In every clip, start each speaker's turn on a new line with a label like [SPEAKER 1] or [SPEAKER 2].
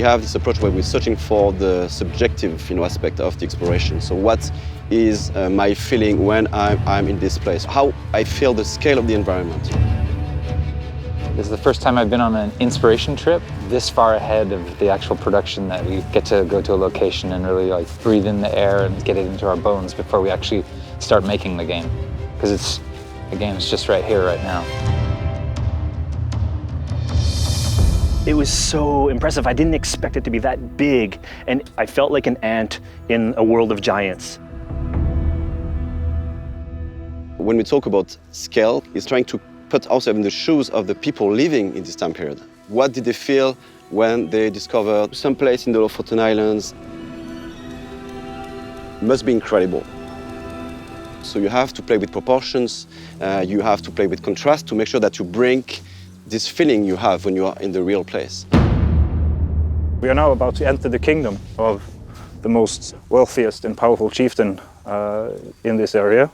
[SPEAKER 1] have this approach where we're searching for the subjective aspect of the exploration. So what is my feeling when I'm in this place? How I feel the scale of the environment.
[SPEAKER 2] This is the first time I've been on an inspiration trip this far ahead of the actual production, that we get to go to a location and really like breathe in the air and get it into our bones before we actually start making the game. Because the game's just right here, right now.
[SPEAKER 3] It was so impressive. I didn't expect it to be that big, and I felt like an ant in a world of giants.
[SPEAKER 1] When we talk about scale, it's trying to put ourselves in the shoes of the people living in this time period. What did they feel when they discovered some place in the Lofoten Islands? It must be incredible. So you have to play with proportions, you have to play with contrast to make sure that you bring this feeling you have when you are in the real place.
[SPEAKER 4] We are now about to enter the kingdom of the most wealthiest and powerful chieftain in this area.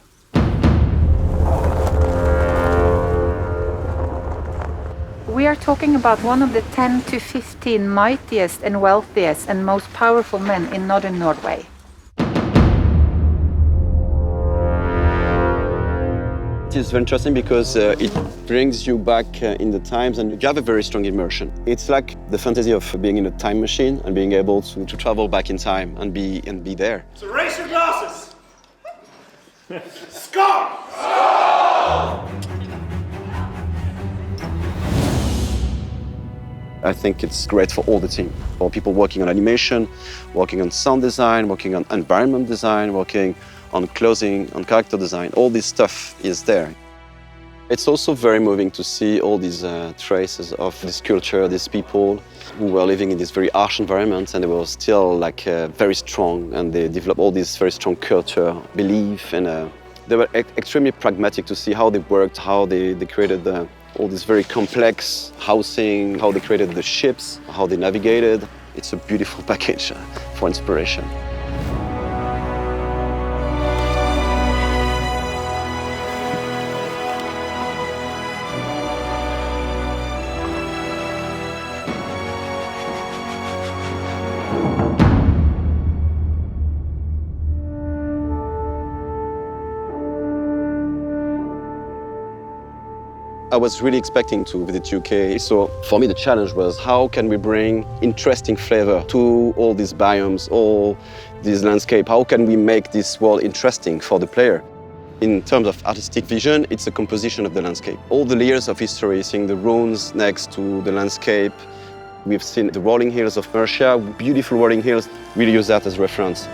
[SPEAKER 5] We are talking about one of the 10 to 15 mightiest and wealthiest and most powerful men in northern Norway.
[SPEAKER 1] It is very interesting because it brings you back in the times and you have a very strong immersion. It's like the fantasy of being in a time machine and being able to travel back in time and be there.
[SPEAKER 6] So raise your glasses! Skål! Skål!
[SPEAKER 1] I think it's great for all the team, for people working on animation, working on sound design, working on environment design, working on clothing, on character design. All this stuff is there. It's also very moving to see all these traces of this culture, these people who were living in this very harsh environment, and they were still like very strong, and they developed all this very strong culture, belief, and they were extremely pragmatic to see how they worked, how they created all this very complex housing, how they created the ships, how they navigated. It's a beautiful package for inspiration. I was really expecting to visit UK, so for me the challenge was how can we bring interesting flavor to all these biomes, all this landscape? How can we make this world interesting for the player? In terms of artistic vision, it's a composition of the landscape. All the layers of history, seeing the ruins next to the landscape. We've seen the rolling hills of Mercia, beautiful rolling hills. We'll use that as reference.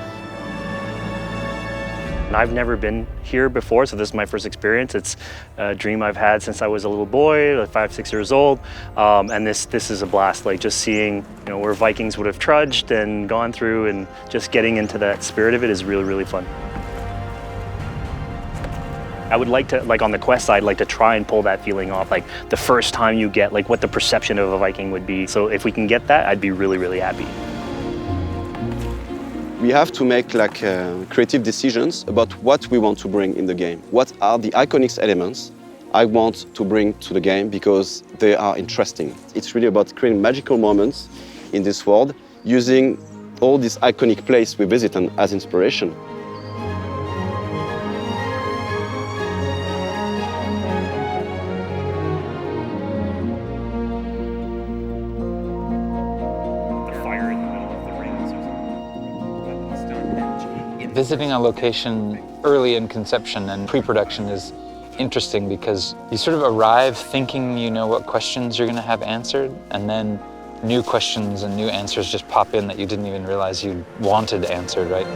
[SPEAKER 3] I've never been here before, so this is my first experience. It's a dream I've had since I was a little boy, like 5, 6 years old, and this is a blast. Like just seeing, where Vikings would have trudged and gone through, and just getting into that spirit of it is really, really fun. I would like to, like on the quest side, like to try and pull that feeling off, like the first time you get, like what the perception of a Viking would be. So if we can get that, I'd be really, really happy.
[SPEAKER 1] We have to make creative decisions about what we want to bring in the game. What are the iconic elements I want to bring to the game because they are interesting. It's really about creating magical moments in this world, using all these iconic places we visit as inspiration.
[SPEAKER 2] Visiting a location early in conception and pre-production is interesting because you sort of arrive thinking you know what questions you're going to have answered, and then new questions and new answers just pop in that you didn't even realize you wanted answered, right?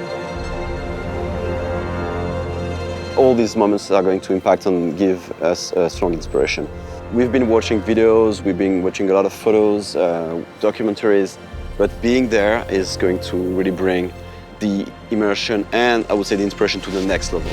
[SPEAKER 1] All these moments are going to impact and give us a strong inspiration. We've been watching videos, we've been watching a lot of photos, documentaries, but being there is going to really bring the immersion and, I would say, the inspiration to the next level.